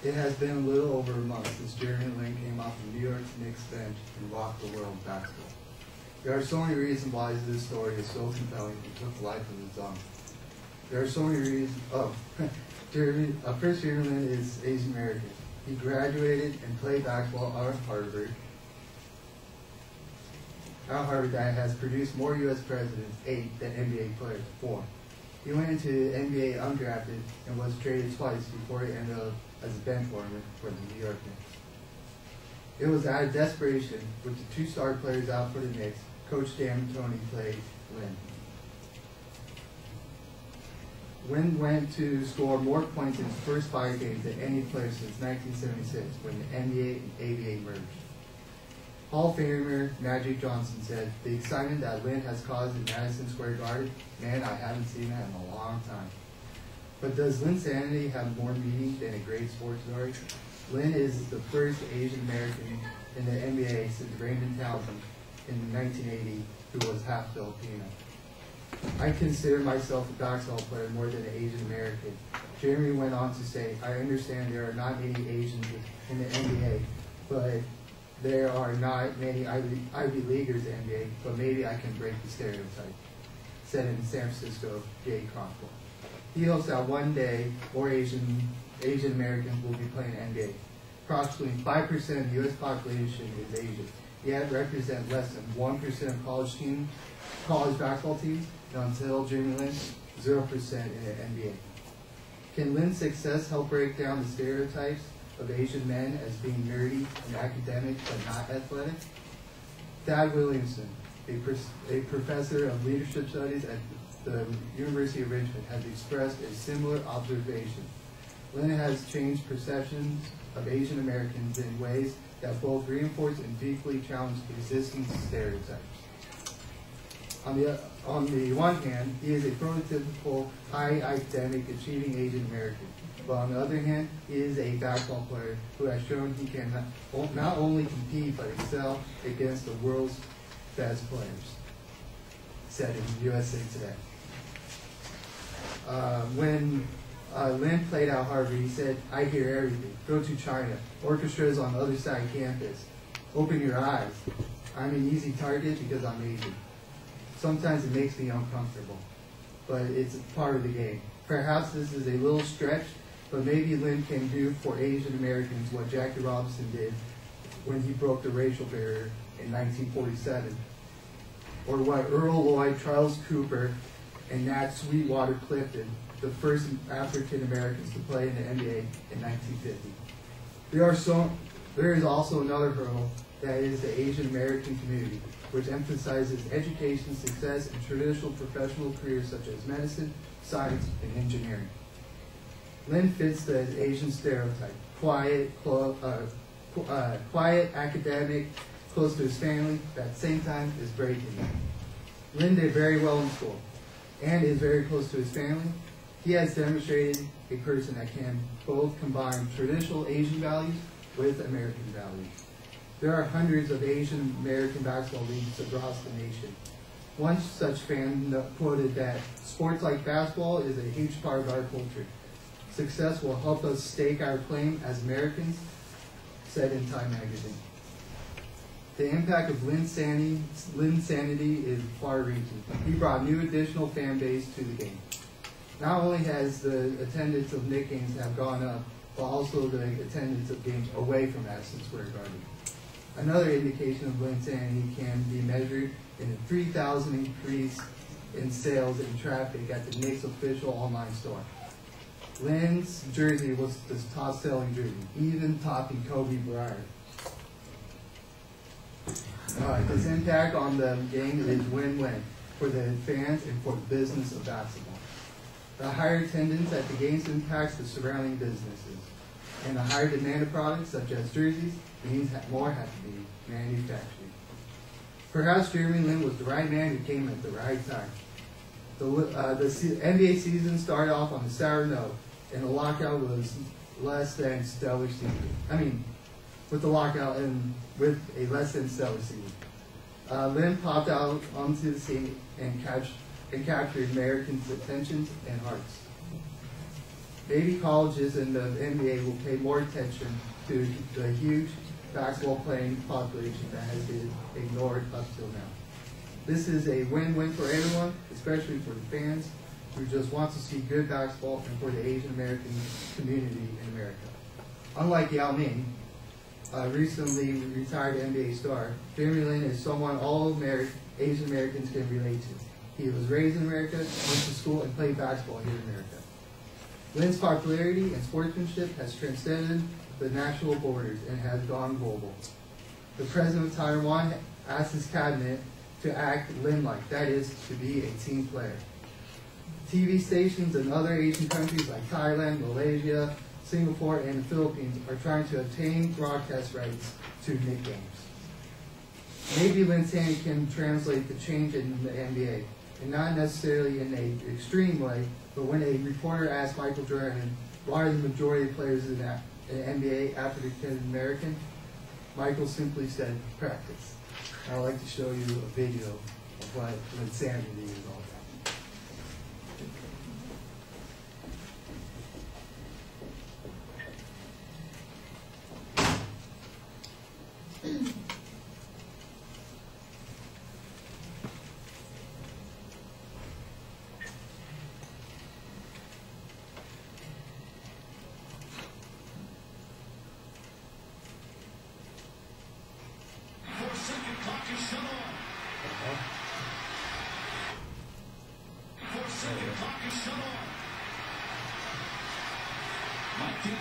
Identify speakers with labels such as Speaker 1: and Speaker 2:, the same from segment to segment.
Speaker 1: It has been a little over a month since Jeremy Lin came off the New York Knicks bench and rocked the world of basketball. There are so many reasons why this story is so compelling and took life of its own. There are so many reasons. First, Jeremy Lin is Asian American. He graduated and played basketball out of Harvard. That has produced more U.S. presidents, 8, than NBA players, 4. He went into the NBA undrafted and was traded twice before he ended up as a bench warmer for the New York Knicks. It was out of desperation, with the 2 star players out for the Knicks, Coach Dan Tony played Lin. Lin went to score more points in his first 5 games than any player since 1976, when the NBA and ABA merged. Hall of Famer Magic Johnson said, "The excitement that Lin has caused in Madison Square Garden, man, I haven't seen that in a long time." But does Lin's sanity have more meaning than a great sports story? Lin is the first Asian American in the NBA since Raymond Townsend in 1980, who was half Filipino. I consider myself a basketball player more than an Asian American. Jeremy went on to say, "I understand there are not many Asians in the NBA, but there are not many Ivy Leaguers in the NBA, but maybe I can break the stereotype," said in San Francisco, Jay Chronicle. He hopes that one day more Asian Americans will be playing NBA. Approximately 5% of the U.S. population is Asian, yet represent less than 1% of college basketball teams, and until Jeremy Lin, 0% in the NBA. Can Lin's success help break down the stereotypes of Asian men as being nerdy and academic but not athletic? Thad Williamson, a professor of leadership studies at the University of Richmond, has expressed a similar observation. Lin has changed perceptions of Asian Americans in ways that both reinforce and deeply challenge existing stereotypes. On the one hand, he is a prototypical high academic achieving Asian American. But on the other hand, he is a basketball player who has shown he can not only compete but excel against the world's best players, said in USA Today. When Lin played at Harvard, he said, "I hear everything. Go to China. Orchestras on the other side of campus. Open your eyes. I'm an easy target because I'm Asian. Sometimes it makes me uncomfortable, but it's part of the game. Perhaps this is a little stretch, but maybe Lin can do for Asian Americans what Jackie Robinson did when he broke the racial barrier in 1947, or what Earl Lloyd, Charles Cooper, and Nat Sweetwater Clifton, the first African Americans to play in the NBA in 1950. There is also another hurdle, that is the Asian American community, which emphasizes education, success, and traditional professional careers such as medicine, science, and engineering. Lin fits the Asian stereotype: quiet, academic, close to his family, but at the same time is breaking. Lin did very well in school and is very close to his family. He has demonstrated a person that can both combine traditional Asian values with American values. There are hundreds of Asian American basketball leagues across the nation. One such fan quoted that sports like basketball is a huge part of our culture. Success will help us stake our claim as Americans, said in Time magazine. The impact of Lin's sanity is far-reaching. He brought new additional fan base to the game. Not only has the attendance of Knicks games have gone up, but also the attendance of games away from Madison Square Garden. Another indication of Lin's sanity can be measured in a 3,000 increase in sales and traffic at the Knicks official online store. Lin's jersey was the top-selling jersey, even topping Kobe Bryant. His impact on the game is win-win for the fans and for the business of basketball. The higher attendance at the games impacts the surrounding businesses, and the higher demand of products such as jerseys means that more have to be manufactured. Perhaps Jeremy Lin was the right man who came at the right time. The NBA season started off on a sour note, and the lockout was less than stellar season. With the lockout and with a less than stellar season. Lin popped out onto the scene and captured Americans' attentions and hearts. Maybe colleges and the NBA will pay more attention to the huge basketball playing population that has been ignored up till now. This is a win-win for everyone, especially for the fans who just want to see good basketball, and for the Asian American community in America. Unlike Yao Ming, a recently retired NBA star, Jeremy Lin is someone all Asian Americans can relate to. He was raised in America, went to school, and played basketball here in America. Lin's popularity and sportsmanship has transcended the national borders and has gone global. The president of Taiwan asked his cabinet to act Lin-like, that is, to be a team player. TV stations in other Asian countries like Thailand, Malaysia, Singapore, and the Philippines are trying to obtain broadcast rights to Knick games. Maybe Lin Sandy can translate the change in the NBA, and not necessarily in an extreme way, but when a reporter asked Michael Jordan why the majority of players in the NBA African American, Michael simply said, practice. I'd like to show you a video of what Lin Sandy is all about.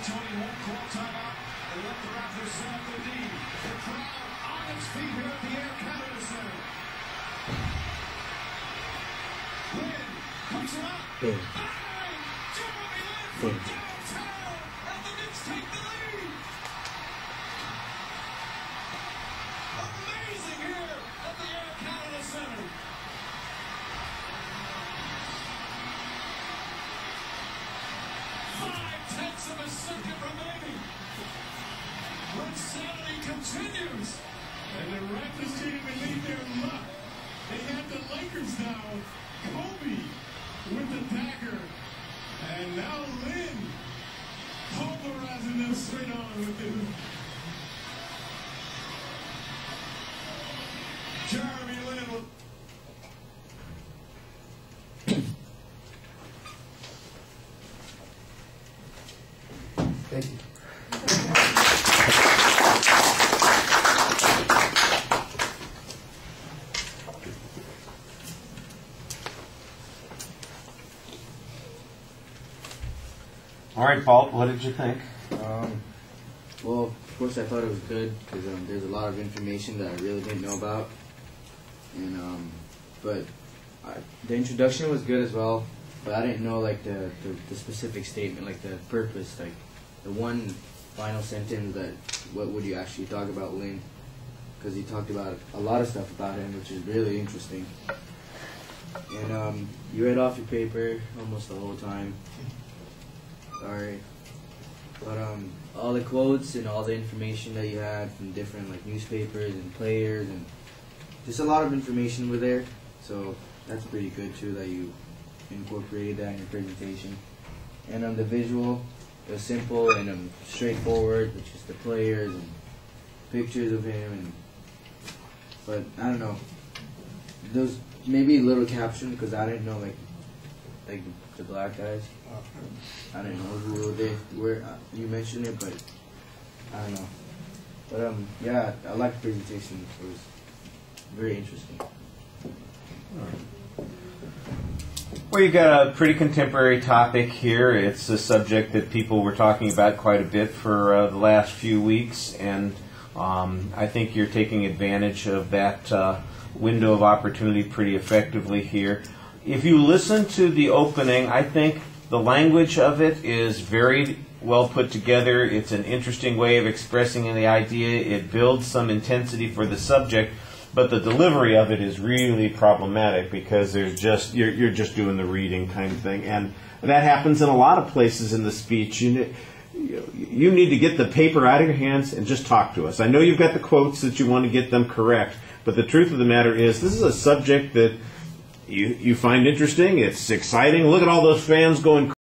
Speaker 2: Tony won't call timeout and let the Raptors set up their D. The crowd on its feet here at the Air Canada Center. Lin puts it up. Jeremy Lin from downtown, and the Knicks take the lead. Amazing here at the Air Canada Center. Of a second remaining. Insanity continues.
Speaker 3: And the Raptors didn't even need their luck. They had the Lakers down. Kobe with the dagger. And now Lin pulverizing them straight on with it.
Speaker 2: Jeremy Lin.
Speaker 1: Thank you.
Speaker 4: All right, Paul, what did you think?
Speaker 5: Well, of course I thought it was good because there's a lot of information that I really didn't know about. And but the introduction was good as well, but I didn't know like the specific statement, like the purpose, like the one final sentence that what would you actually talk about Lin, because he talked about a lot of stuff about him, which is really interesting. And you read off your paper almost the whole time. Sorry, but all the quotes and all the information that you had from different like newspapers and players and just a lot of information were there. So that's pretty good too that you incorporated that in your presentation. And the visual, it was simple and straightforward, which is the players and pictures of him. And but I don't know, those maybe a little caption because I didn't know like the black guys. I didn't know who they were. You mentioned it, but I don't know. But yeah, I liked the presentation. It was very interesting.
Speaker 4: Well, you got a pretty contemporary topic here. It's a subject that people were talking about quite a bit for the last few weeks, and I think you're taking advantage of that window of opportunity pretty effectively here. If you listen to the opening, I think the language of it is very well put together. It's an interesting way of expressing the idea. It builds some intensity for the subject, but the delivery of it is really problematic because there's just you're just doing the reading kind of thing, and that happens in a lot of places in the speech. You need to get the paper out of your hands and just talk to us. I know you've got the quotes that you want to get them correct, but the truth of the matter is this is a subject that you find interesting. It's exciting. Look at all those fans going